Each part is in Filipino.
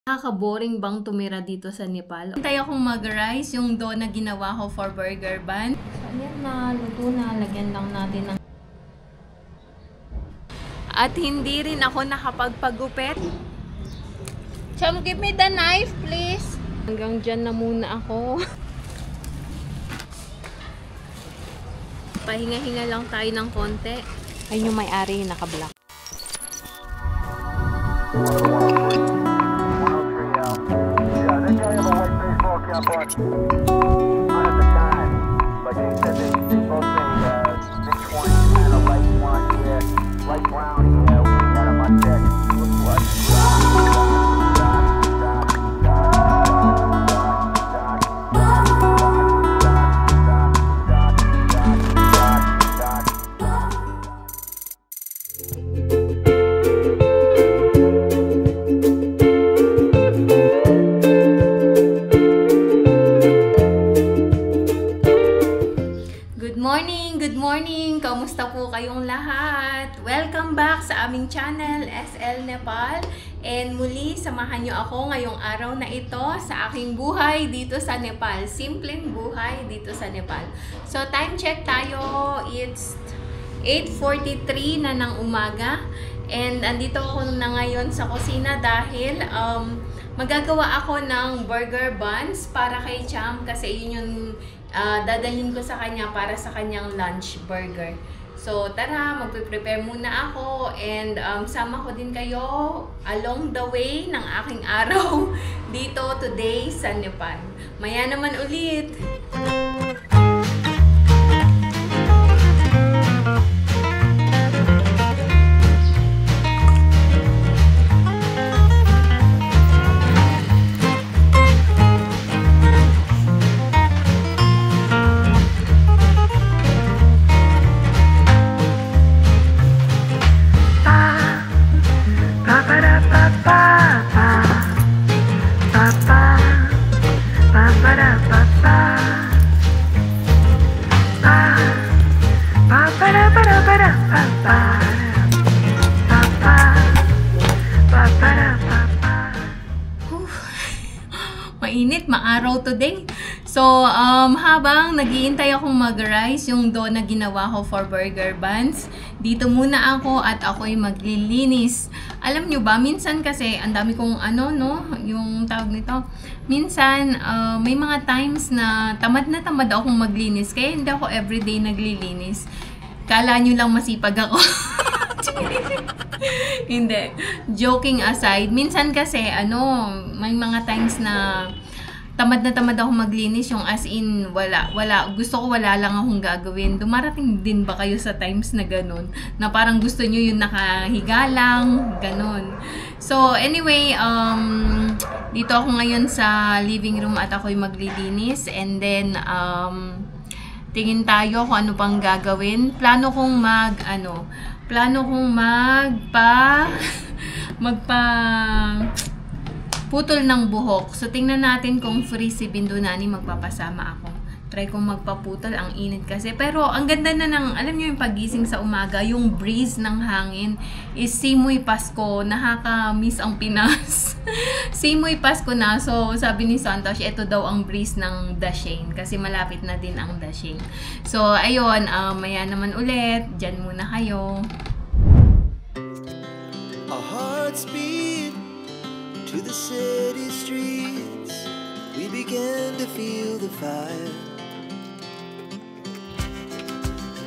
Nakaka-boring bang tumira dito sa Nepal? Hintay akong mag-rice yung dough na ginawa ko for burger bun. So, ayan na, luto na. Lagyan lang natin ng... At hindi rin ako nakapagpagupit. Cham, give me the knife, please. Hanggang dyan na muna ako. Pahinga-hinga lang tayo ng konti. Ayun yung may-ari, naka-block. Good morning! Kamusta po kayong lahat? Welcome back sa aming channel, SL Nepal. And muli, samahan nyo ako ngayong araw na ito sa aking buhay dito sa Nepal. Simpleng buhay dito sa Nepal. So, time check tayo. It's 8:43 na ng umaga. And andito ako na ngayon sa kusina dahil magagawa ako ng burger buns para kay Cham kasi yun yung dadalhin ko sa kanya para sa kanyang lunch burger. So tara, magpe-prepare muna ako and sama ko din kayo along the way ng aking araw dito today sa Nepal. Maya naman ulit! Mainit, maaraw today. So, habang naghihintay akong mag-rice yung dough na ginawa ko for burger buns, dito muna ako at ako'y maglilinis. Alam nyo ba, minsan kasi, ang dami kong yung tawag nito. Minsan, may mga times na tamad akong maglinis. Kaya hindi ako everyday naglilinis. Kala nyo lang masipag ako. Hindi. Joking aside, minsan kasi, may mga times na tamad ako maglinis, yung as in, wala. Gusto ko wala lang akong gagawin. Dumarating din ba kayo sa times na ganun? Na parang gusto nyo yung nakahiga lang, ganun. So, anyway, dito ako ngayon sa living room at ako'y maglilinis. And then, tingin tayo kung ano pang gagawin. Plano kong putol ng buhok. So, tingnan natin kung free si Bindunani, magpapasama ako. Try kong magpaputol, ang init kasi. Pero, ang ganda na ng, alam nyo yung pagising sa umaga, yung breeze ng hangin is simoy Pasko. Nakaka-miss ang Pinas. Simoy Pasko na. So, sabi ni Santosh, ito daw ang breeze ng Dashain. Kasi malapit na din ang Dashain. So, ayun, maya naman ulit. Diyan muna kayo. Our hearts beat to the city streets, we began to feel the fire.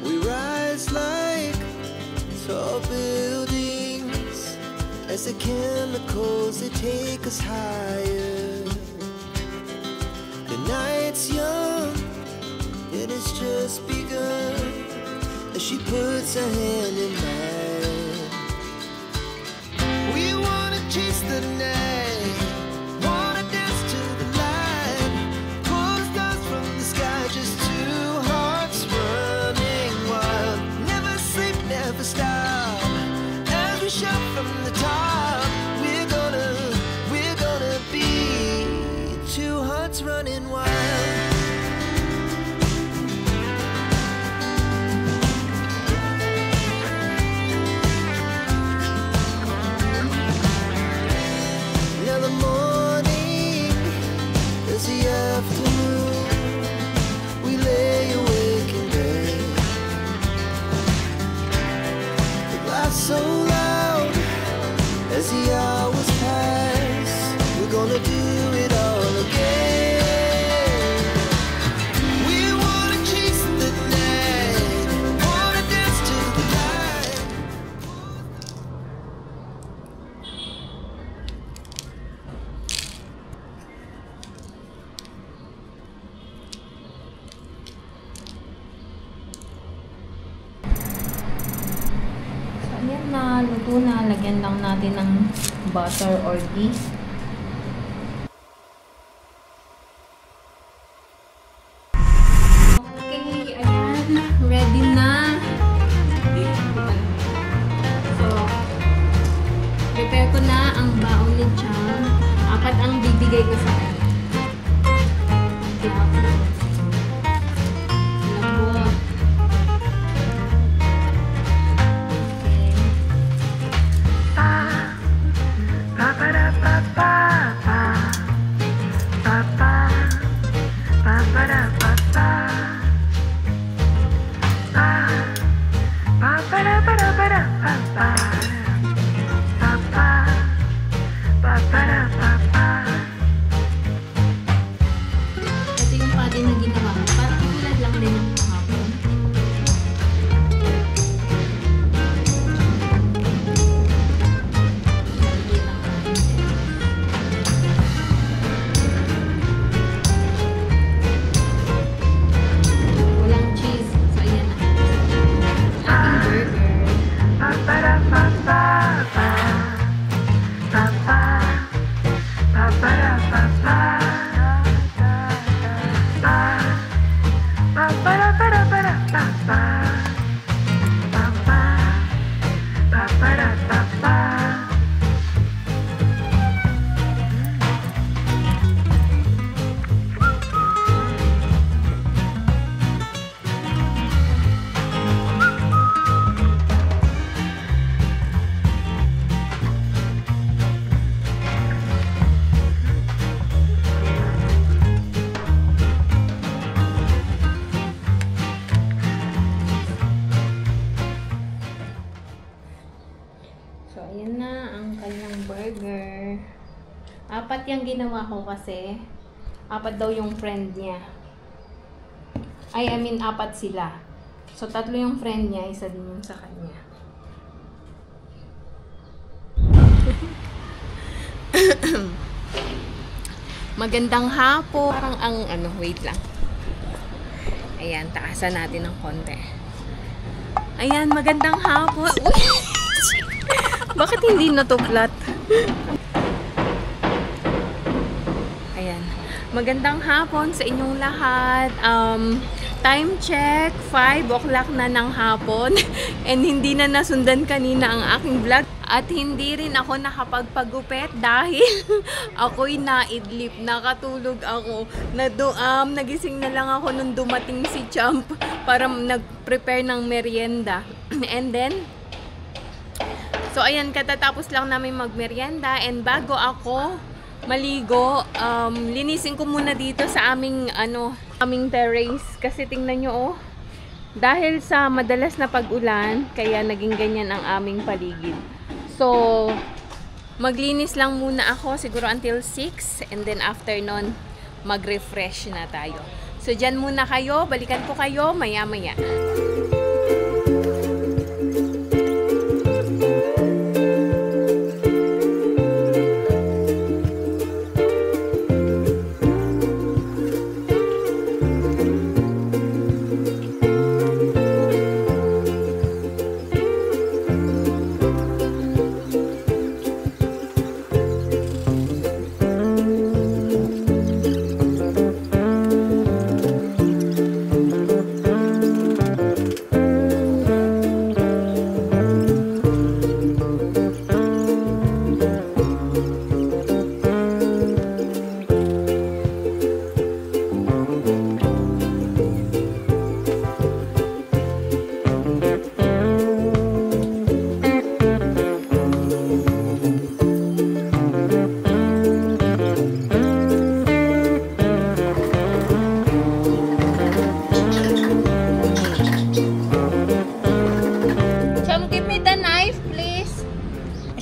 We rise like tall buildings as the chemicals they take us higher. The night's young, it has just begun as she puts her hand in mine. We wanna chase the night. Running wild. na, luto na. Lagyan lang natin ng butter or ghee. Okay, ayan. Ready na. So, prepare ko na ang baon ni Chang. 4 ang bibigay ko sa kanya. Ito yung pati na ginawa ko. Parang tulad lang din ng kahapon. Walang cheese. So, ayan na. Ating burger. So, ayan na ang kanyang burger. 4 yung ginawa ko kasi 4 daw yung friend niya. I mean 4 sila. So, 3 yung friend niya, 1 din yung sa kanya. Magandang hapon. Parang ang wait lang. Ayan, taasan natin ng konti. Ayan, magandang hapon. Uy! Bakit hindi na to flat? Ayan. Magandang hapon sa inyong lahat. Time check, 5 o'clock na ng hapon. And hindi na nasundan kanina ang aking vlog. At hindi rin ako nakapagpagupit dahil ako'y naidlip. Nakatulog ako. Nagising na lang ako nung dumating si Champ para nag-prepare ng merienda. And then, so, ayan, katatapos lang namin magmerienda and bago ako maligo, linisin ko muna dito sa aming, aming terrace. Kasi tingnan nyo, oh, dahil sa madalas na pag-ulan, kaya naging ganyan ang aming paligid. So, maglinis lang muna ako, siguro until 6 and then after nun, mag-refresh na tayo. So, dyan muna kayo, balikan ko kayo maya-maya.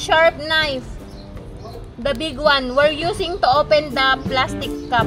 Sharp knife. The big one. We're using to open the plastic cup.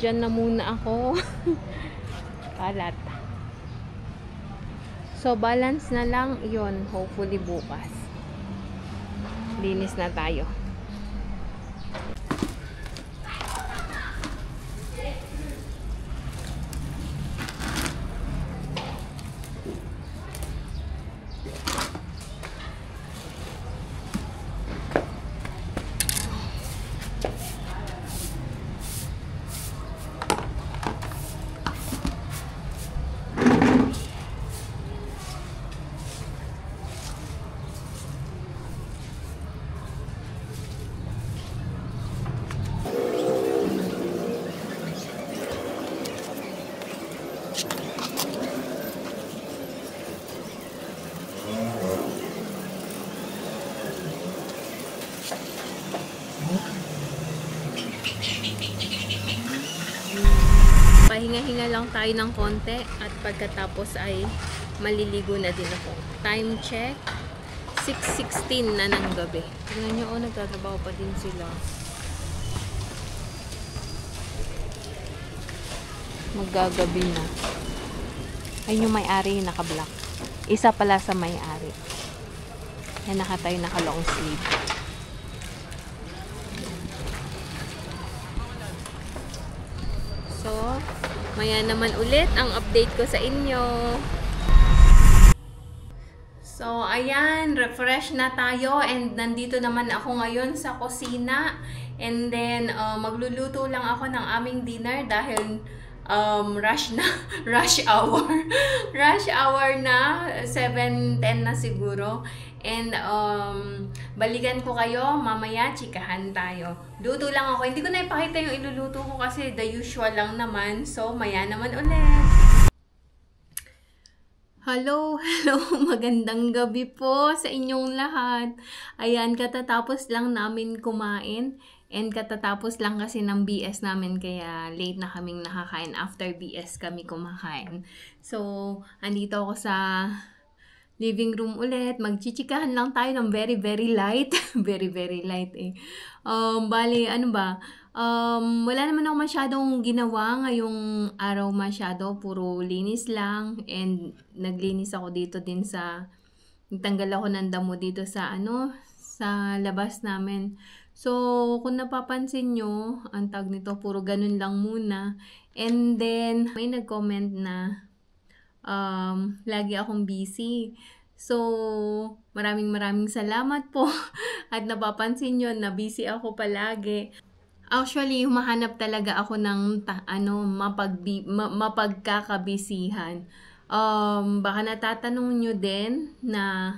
dyan na muna ako. Kalat. So, balance na lang yon. Hopefully bukas. Linis na tayo. Pahinga-hinga lang tayo ng konti at pagkatapos ay maliligo na din ako. Time check, 6:16 na ng gabi. Tingnan nyo, oh, nagtatrabaho pa din sila. Maggagabi na. Ayun yung may-ari, naka-black. Isa pala sa may-ari. Yan, nakatayo, naka-long sleeve. So, maya naman ulit ang update ko sa inyo. So, ayan, refresh na tayo and nandito naman ako ngayon sa kusina. And then, magluluto lang ako ng aming dinner dahil rush hour. Rush hour na, 7:10 na siguro. And balikan ko kayo mamaya, chikahan tayo. Luto lang ako. Hindi ko na ipakita yung iluluto ko kasi the usual lang naman. So, maya naman ulit. Hello, magandang gabi po sa inyong lahat. Ayan, katatapos lang namin kumain. And katatapos lang kasi ng BS namin kaya late na kaming nakakain. After BS kami kumakain. So, andito ako sa living room ulit. Magchichikahan lang tayo ng very, very light. Very, very light eh. Bali, ano ba? Wala naman ako masyadong ginawa ngayong araw masyado. Puro linis lang. And naglinis ako dito din sa... Nagtanggal ako ng damo dito sa sa labas namin. So, kung napapansin nyo, ang tag nito, puro ganun lang muna. And then, may nag-comment na lagi akong busy. So, maraming salamat po. At napapansin nyo na busy ako palagi. Actually, humahanap talaga ako ng mapagkakabisihan. Baka natatanong nyo din na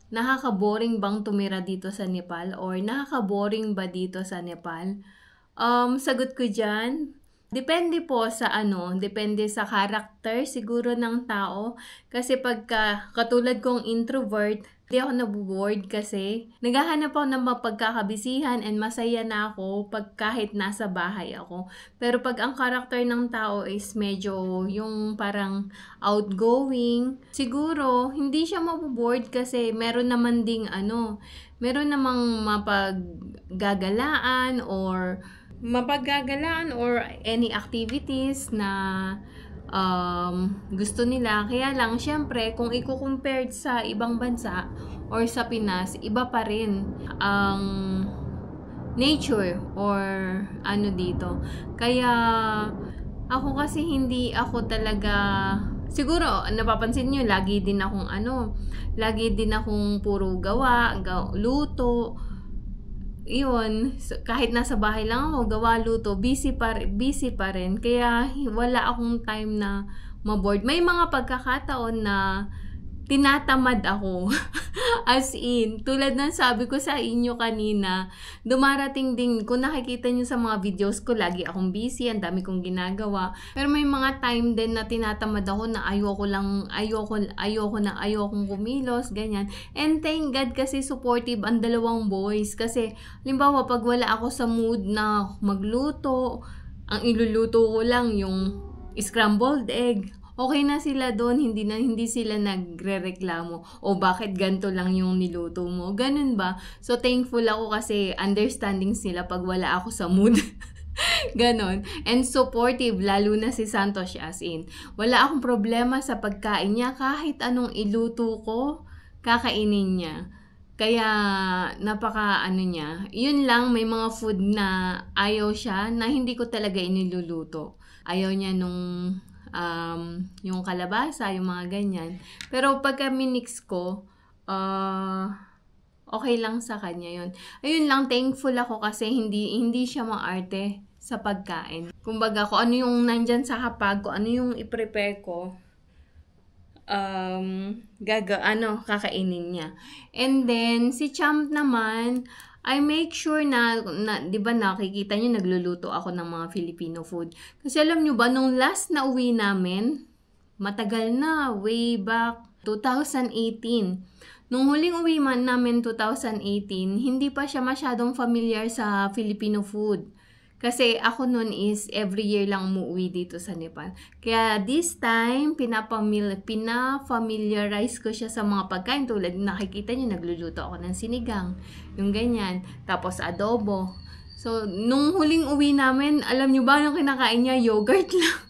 nakaka-boring bang tumira dito sa Nepal? Or nakaka-boring ba dito sa Nepal? Sagot ko dyan, depende po sa depende sa character siguro ng tao. Kasi pagka, katulad kong introvert, hindi ako nabuboard kasi naghahanap ako ng mapagkakabisihan and masaya na ako pag kahit nasa bahay ako. Pero pag ang character ng tao is medyo yung parang outgoing, siguro hindi siya mabuboard kasi meron naman ding meron namang mapaggagalaan or any activities na gusto nila. Kaya lang, syempre, kung i-compare sa ibang bansa or sa Pinas, iba pa rin ang nature or dito. Kaya, ako kasi hindi ako talaga, siguro, napapansin nyo, lagi din akong puro gawa, luto, yun, kahit nasa bahay lang ako, gawa, luto, busy pa rin. Kaya wala akong time na maboard. May mga pagkakataon na tinatamad ako. As in, tulad ng sabi ko sa inyo kanina, dumarating din, kung nakikita nyo sa mga videos ko, lagi akong busy, ang dami kong ginagawa. Pero may mga time din na tinatamad ako na ayokong kumilos, ganyan. And thank God kasi supportive ang dalawang boys. Kasi, halimbawa, pag wala ako sa mood na magluto, ang iluluto ko lang yung scrambled egg. Okay na sila doon, hindi sila nagrereklamo o bakit ganito lang yung niluto mo. Ganun ba? So thankful ako kasi understanding sila pag wala ako sa mood. Ganon. And supportive, lalo na si Santos, as in. Wala akong problema sa pagkain niya. Kahit anong iluto ko, kakainin niya. Kaya, napaka ano niya. Yun lang, may mga food na ayaw siya na hindi ko talaga iniluluto. Ayaw niya nung yung kalabasa, yung mga ganyan. Pero pagka minix ko, okay lang sa kanya yun. Ayun lang, thankful ako kasi hindi siya maarte sa pagkain. Kumbaga, kung ano yung nandyan sa hapag, kung ano yung i-prepare ko, kakainin niya. And then, si Champ naman, I make sure na di ba nakikita niyo, nagluluto ako ng mga Filipino food. Kasi alam niyo ba, nung last na uwi namin, matagal na, way back 2018. Nung huling uwi man namin 2018, hindi pa siya masyadong familiar sa Filipino food. Kasi ako nun is every year lang umuwi dito sa Nepal. Kaya this time, pinafamiliarize ko siya sa mga pagkain. Tulad, nakikita niyo, nagluluto ako ng sinigang. Yung ganyan. Tapos adobo. So, nung huling uwi namin, alam niyo ba, yung kinakain niya, yogurt lang.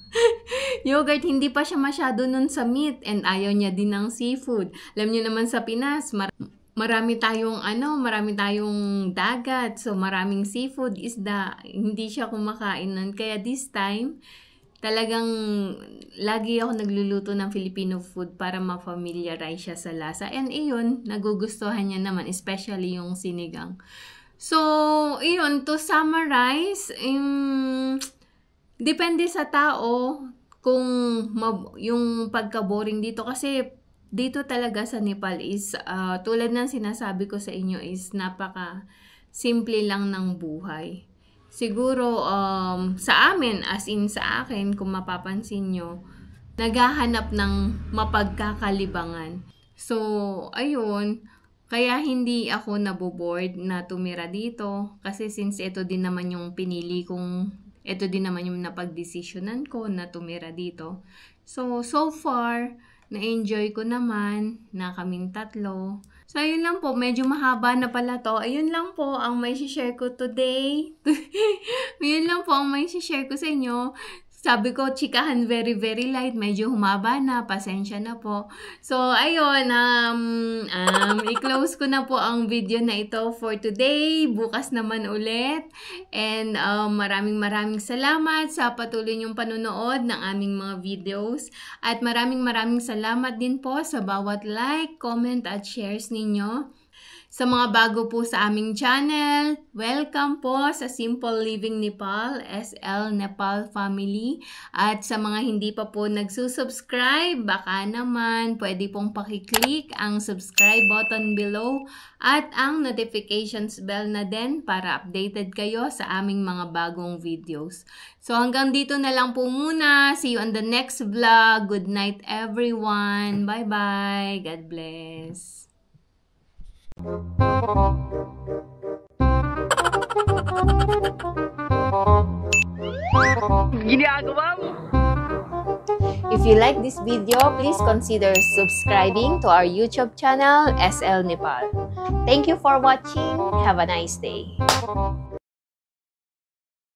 Yogurt, hindi pa siya masyado nun sa meat. And ayaw niya din ng seafood. Alam niyo naman sa Pinas, marami tayong dagat, so maraming seafood, isda, hindi siya kumakain nun. Kaya this time, talagang lagi ako nagluluto ng Filipino food para ma-familiarize siya sa lasa. And iyon, nagugustuhan niya naman, especially yung sinigang. So, iyon, to summarize, depende sa tao kung yung pagka-boring dito. Kasi dito talaga sa Nepal is, tulad ng sinasabi ko sa inyo, is napaka simple lang ng buhay. Siguro, sa amin, as in sa akin, kung mapapansin nyo, naghahanap ng mapagkakalibangan. So, ayun, kaya hindi ako naboboard na tumira dito. Kasi since ito din naman yung pinili kong, ito din naman yung napagdesisyonan ko na tumira dito. So far, na-enjoy ko naman na kaming tatlo. So, ayun lang po. Medyo mahaba na pala to. Ayun lang po ang may share ko today. Ayun lang po ang may share ko sa inyo. Sabi ko, chikahan very, very light. Medyo humaba na. Pasensya na po. So, ayun. I-close ko na po ang video na ito for today. Bukas naman ulit. And maraming salamat sa patuloy niyong panonood ng aming mga videos. At maraming salamat din po sa bawat like, comment at shares ninyo. Sa mga bago po sa aming channel, welcome po sa Simple Living Nepal, SL Nepal Family. At sa mga hindi pa po nagsusubscribe, baka naman pwede pong pakiclick ang subscribe button below at ang notifications bell na din para updated kayo sa aming mga bagong videos. So hanggang dito na lang po muna. See you on the next vlog. Good night everyone. Bye-bye. God bless. Ginagawa mo. If you like this video, please consider subscribing to our YouTube channel, SL Nepal. Thank you for watching. Have a nice day.